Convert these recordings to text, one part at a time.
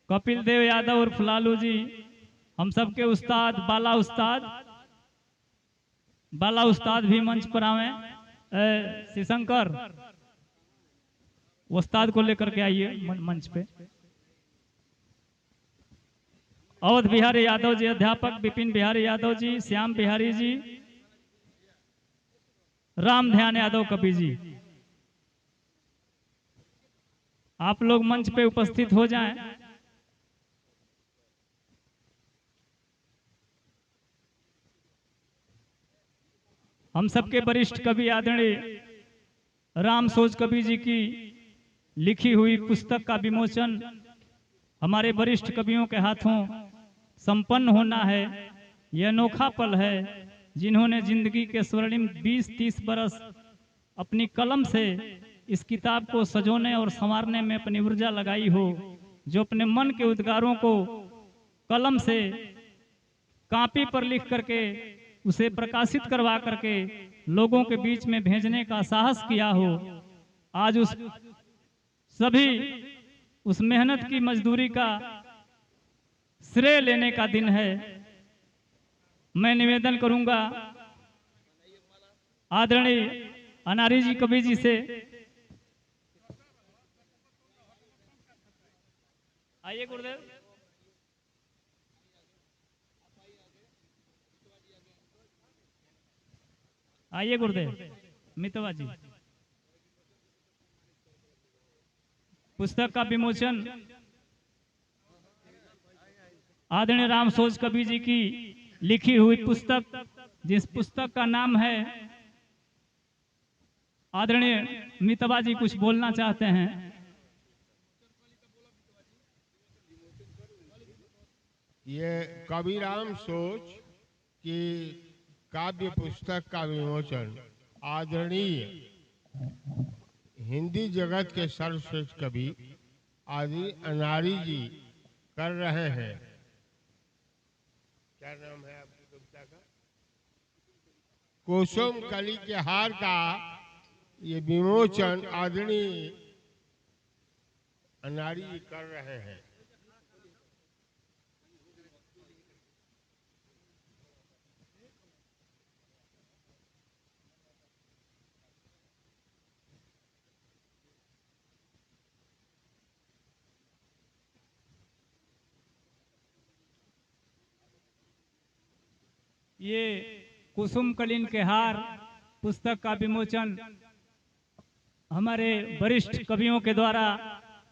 कपिल देव यादव उर्फ लालू जी, हम सबके उस्ताद बाला उस्ताद भी मंच पर आवे। शिशंकर उस्ताद को लेकर के आइए मंच पे। अवध बिहारी यादव जी अध्यापक, विपिन बिहारी यादव जी, श्याम बिहारी जी, राम ध्यान यादव कवि जी, आप लोग मंच पे उपस्थित हो जाएं। हम सबके वरिष्ठ कवि आदरणीय राम सोज कवि जी की लिखी हुई पुस्तक का विमोचन हमारे वरिष्ठ कवियों के हाथों संपन्न होना है। यह अनोखा पल है। जिन्होंने जिंदगी के स्वर्णिम 20-30 बरस अपनी कलम से इस किताब को सजोने और संवारने में अपनी ऊर्जा लगाई हो, जो अपने मन के उद्गारों को कलम से कापी पर लिख करके उसे प्रकाशित करवा करके लोगों के बीच में भेजने का साहस किया हो, आज उस सभी उस मेहनत की मजदूरी का श्रेय लेने का दिन है। मैं निवेदन करूंगा आदरणीय अनारी जी कवि जी से, आइए गुरुदेव। आइए गुरुदेव। मितवा जी, पुस्तक का विमोचन आदरणीय राम सोज कवि जी की लिखी हुई पुस्तक, जिस पुस्तक का नाम है, आदरणीय मितवा जी कुछ बोलना चाहते हैं। ये कविराम सोच की काव्य पुस्तक का विमोचन आदरणीय हिंदी जगत के सर्वश्रेष्ठ कवि आदि अनारी जी कर रहे हैं। क्या नाम है आपकी कविता का? कुसुम कली के हार का ये विमोचन आदरणीय अनारी जी कर रहे हैं। ये कुसुम कलीन के हार पुस्तक का विमोचन हमारे वरिष्ठ कवियों के द्वारा,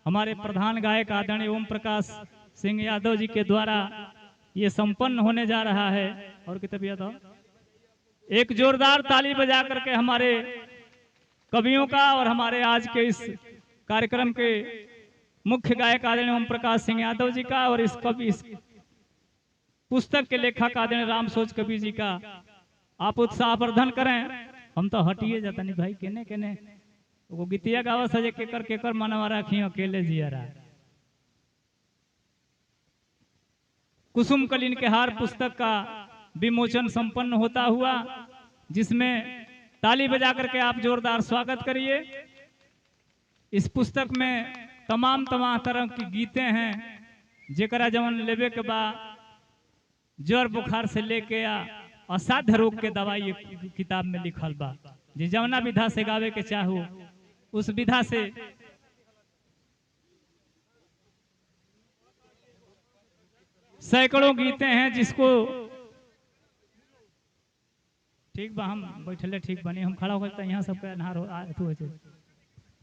हमारे प्रधान गायक आदरणीय ओम प्रकाश सिंह यादव जी के द्वारा ये संपन्न होने जा रहा है। और की तबीयत हो, एक जोरदार ताली बजा करके हमारे कवियों का और हमारे आज के इस कार्यक्रम के मुख्य गायक आदरणीय ओम प्रकाश सिंह यादव जी का और इस पुस्तक के लेखक आदरणीय राम सोच कवि जी का आप उत्साहवर्धन करें। हम तो हटिए जाता नहीं भाई, केने केने वो गीतिया गावा सजे केकर मनवा राखी अकेले जियरा। कुसुम कलीन के हार पुस्तक का विमोचन संपन्न होता हुआ, जिसमें ताली बजा करके आप जोरदार स्वागत करिए। इस पुस्तक में तमाम तरह की गीतें हैं, जेकरा जवन लेवे के बाद जर बुखार से लेके असाध्य रोग के दवाई किताब में लिखल बा। जे जवना विधा से गावे के चाहू उस विधा से सैकड़ों गीतें हैं, जिसको ठीक बा हम बैठले ठीक बनी, हम खड़ा होकर यहाँ सबके अनहार हो।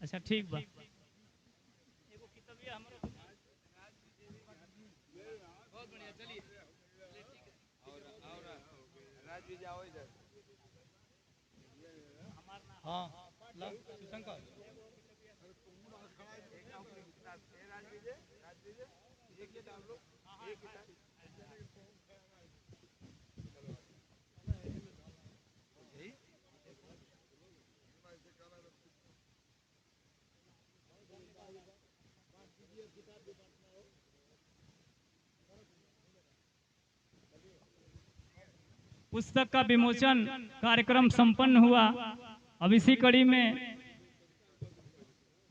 अच्छा ठीक बा। हाँ शंकर पुस्तक का विमोचन कार्यक्रम संपन्न हुआ। अब इसी कड़ी में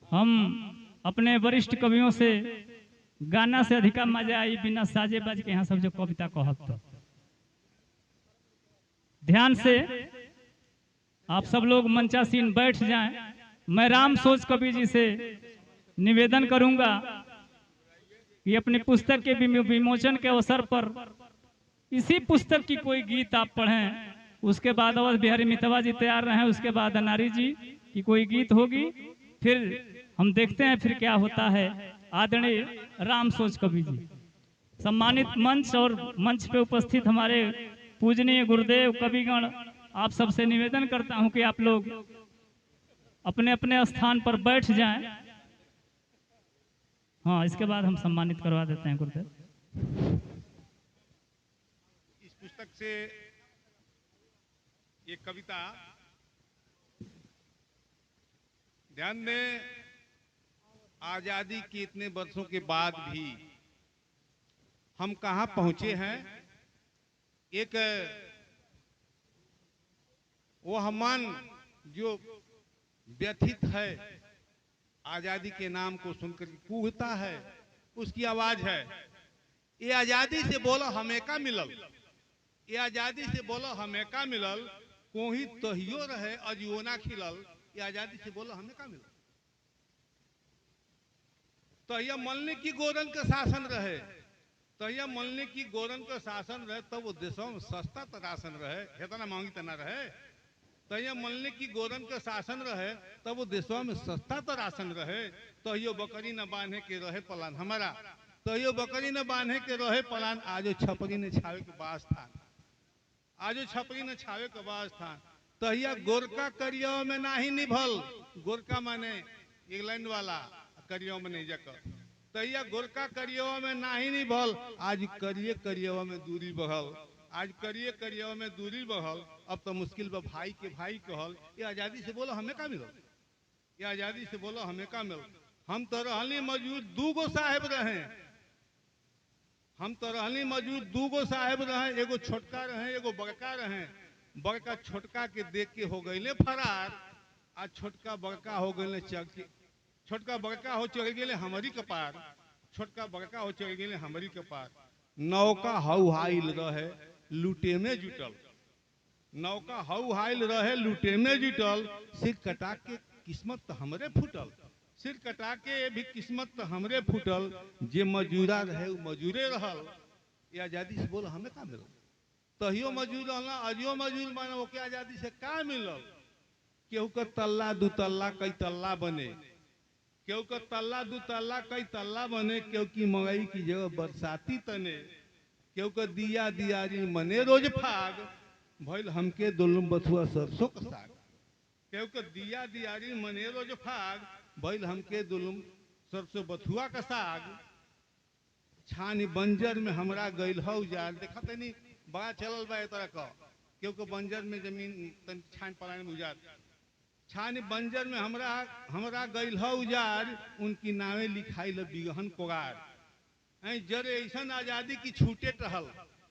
हम अपने वरिष्ठ कवियों से गाना से अधिका मजा आई बिना साजे बाज के यहाँ सब जो कविता कहत तो। ध्यान से आप सब लोग मंचासीन बैठ जाएं। मैं राम सोच कवि जी से निवेदन करूंगा कि अपनी पुस्तक के विमोचन के अवसर पर इसी पुस्तक की कोई गीत आप पढ़ें। उसके बाद अवध बिहारी मितवा जी तैयार रहे, उसके बाद अनारी जी की कोई गीत होगी, फिर हम देखते हैं फिर क्या होता है। आदरणीय राम सोच कवि जी, सम्मानित मंच और मंच पे उपस्थित हमारे पूजनीय गुरुदेव कविगण, आप सबसे निवेदन करता हूं कि आप लोग अपने अपने स्थान पर बैठ जाएं। हाँ, इसके बाद हम सम्मानित करवा देते हैं गुरुदेव। इस पुस्तक से ये कविता ध्यान दें, आजादी के इतने वर्षों के बाद भी हम कहां पहुंचे हैं। एक वह मन जो व्यथित है आजादी के नाम को सुनकर कूदता है, उसकी आवाज है। ये आजादी से बोलो हमें का मिलल, ये आजादी से बोलो हमें का मिलल, कोही तहियो रहे अजियोना खिलल। ये आजादी से बोलो हमें का मिलल। तो यह मलने की गोरन का शासन रहे, तो यह मलने की गोरन का शासन रहे, तब वो देशों में सस्ता तो राशन रहे, इतना महंगी तो ना रहे। तो यह मलने की गोरन का शासन रहे, तब वो देशों में सस्ता तो राशन रहे। तो यो बकरी न बांधे के रहे पलान हमारा, तो यो बकरी न बांधे के रहे पलान। आज छपरी ने छावे के बास था, आज छपरी न छावे के बास था। तो यह गोरका करियो में ना ही निभल, गोरका माने इंग्लैंड वाला, करियो में नहीं जाकर। तो यह गोरका करियो में ना ही निभल, आज करिए करियो में दूरी बढ़ल, आज करिए करियो में दूरी बढ़ल। अब तो मुश्किल बा भाई के भाई कहल। ये आजादी से बोलो हमें का मिलल, ये आजादी से बोलो हमें का मिलल। हम तो रहनी मौजूद दूगो साहेब रहे, हम तो रहनी मौजूद दूगो साहेब रहे, एगो छोटका रहे एगो बड़का रहे। बड़का छोटका के देख के हो गए फरार, आज छोटका बड़का हो गए चल के, छोटका बड़का हो चल गए हमारी कपार, छोटका बड़का हो चल गए हमारी कपार। नौका हऊ हाइल रहे लूटे में जुटल, नौका हऊ हाइल रहे लूटे में जुटल। सिर कटा के किस्मत तो हमरे फूटल, सिर कटा के भी किस्मत तो हमरे फूटल। जे मजूरा रहे वो मजूरे रहल। ये आजादी से बोलो हमें का मिलल, तहियो मजूर रहना अजियो मजूर बने, ओके आजादी से का मिलल। केहू का तल्ला दू तल्ला कई तल्ला बने, केहू का तल्ला दू तल्ला कई तल्ला बने। केहू की मगई की जगह बरसाती तने, केहू का दिया दियारी मने रोज फाग, भइल हमके दुलुम बथुआ सरसों का साग। केहू का दिया दियारी मने रोज फाग, भइल हमके दुलुम सरसों बथुआ का साग। छानी बंजर में हमरा गइल हौ उजाड़, देखा तनी बड़ा चलल बा तरह का। केहू के बंजर में जमीन छान पलाने में उजाड़, छानी बंजर में हमरा गइल हौ उजाड़। उनकी नावे लिखाई ल बिगहन कोगार। जरे ऐसन आजादी की छूटे टहल,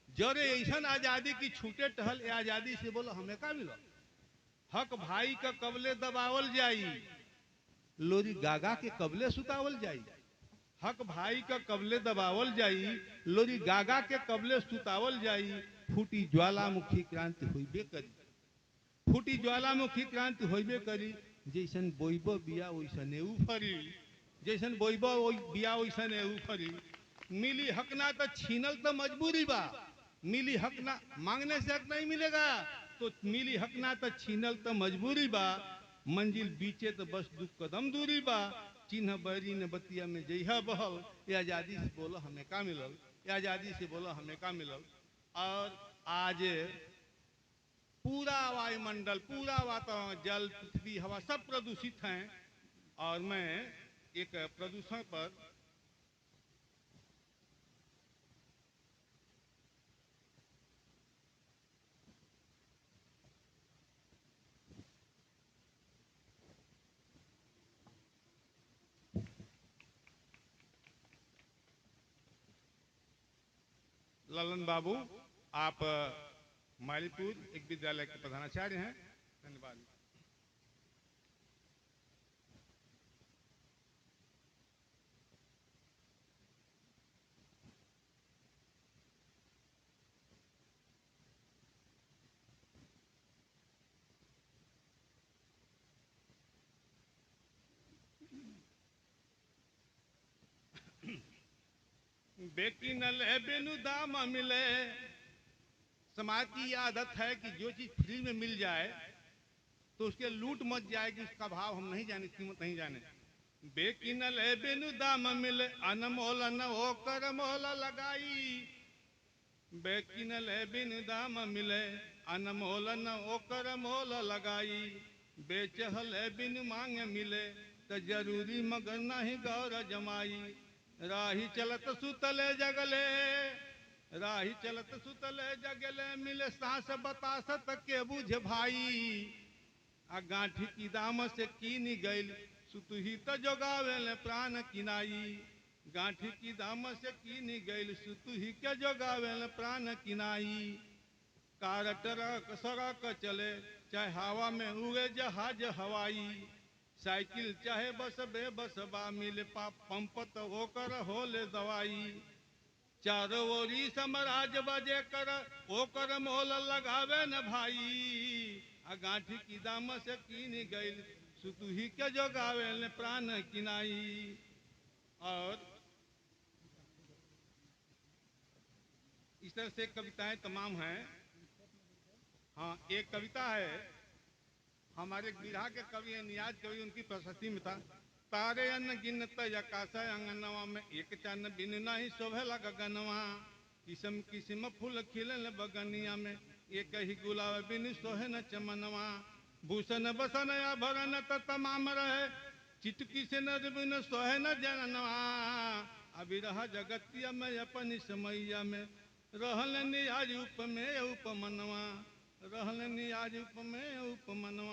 जरे ऐसन आजादी की छूटे टहल। ये आजादी से बोलो हमें का मिलल। हक भाई का कबले दबावल जाई, लोरी गागा के कबले सुतावल जाई। हक भाई का कबले दबावल जाई, लोरी गागा के कबले सुतावल जाई। फूटी ज्वालामुखी क्रांति होइबे करी, फूटी ज्वालामुखी क्रांति होइबे करी। जैसन बोइबो बिया वैसने उफरी, जैसन बोइबो बिया वैसने उफरी। मिली हक ना तो छीनल तो मजबूरी बा, मिली हक ना मांगने से हक नहीं मिलेगा, तो मिली हक ना तो छीनल तो मजबूरी बा। मंजिल बीचे तो बस 2 कदम दूरी बा, चिन्ह बैरी ने बतिया में जइहा बहल। ये आजादी से बोलो हमें का मिलल, ये आजादी से बोलो हमें का मिलल। और आज पूरा वायुमंडल, पूरा वातावरण, जल पृथ्वी हवा सब प्रदूषित हैं। और मैं एक प्रदूषण पर ललन बाबू, आप मालीपुर एक विद्यालय के प्रधानाचार्य हैं, धन्यवाद। बेकी न ले बिनु दाम मिले। समाज की ये आदत है कि जो चीज फ्री में मिल जाए तो उसके लूट मच जाएगी, उसका भाव हम नहीं जाने, कीमत नहीं जाने। बेकी न ले बिनु दाम मिले, अनमोल न होकर मोल लगाई। बेकी न ले बिनु दाम मिले, अनमोल न होकर मोल लगाई। बेच हले बिनु मांग मिले, तो जरूरी मगर नहीं गौर जमाई। राही चलत सुतले जगले, राही चलत सुतले जगले, मिले सांस बतासत के बुझ भाई। आ गांठी की दाम से कीनी गईल, सुतुही तो जोगावेल प्राण किनाई। गांठी की दाम से कीनी गईल, सुतुही के जोगावेल प्राण किनाई। कार ट्रक सड़क चले, चाहे हवा में उड़े जहाज हवाई। साइकिल चाहे बस बेबस बा, मिले पंप तो होकर होले दवाई। चारों ओरी समराज बजे कर, ओकर मोल लगावे न भाई। आ गांठी की दाम से कीन गईल, सुतुही के जोगावे न प्राण किनाई। और इस तरह से कविताएं तमाम हैं। हाँ, एक कविता है हमारे बिरहा के कवि हैं नियाज कवि, उनकी प्रशस्ति में था। तारे अन्न गिनत आकाश अंगनवा में, एक चन्न बिन नहीं शोभेला गगनवा। किस्म किस्म फूल खिलल बगनिया में, एक ही गुलाब बिन सोहे न चमनवा। भूषण बसन आभरण त तमाम रहे, चिटकी से न बिन सोहे न जननवा। अबिरह जगतिया में अपनी समैया में, रहल नियाज उपमेय उपमनवा। रहल नियाज उपमेय उपमनवा।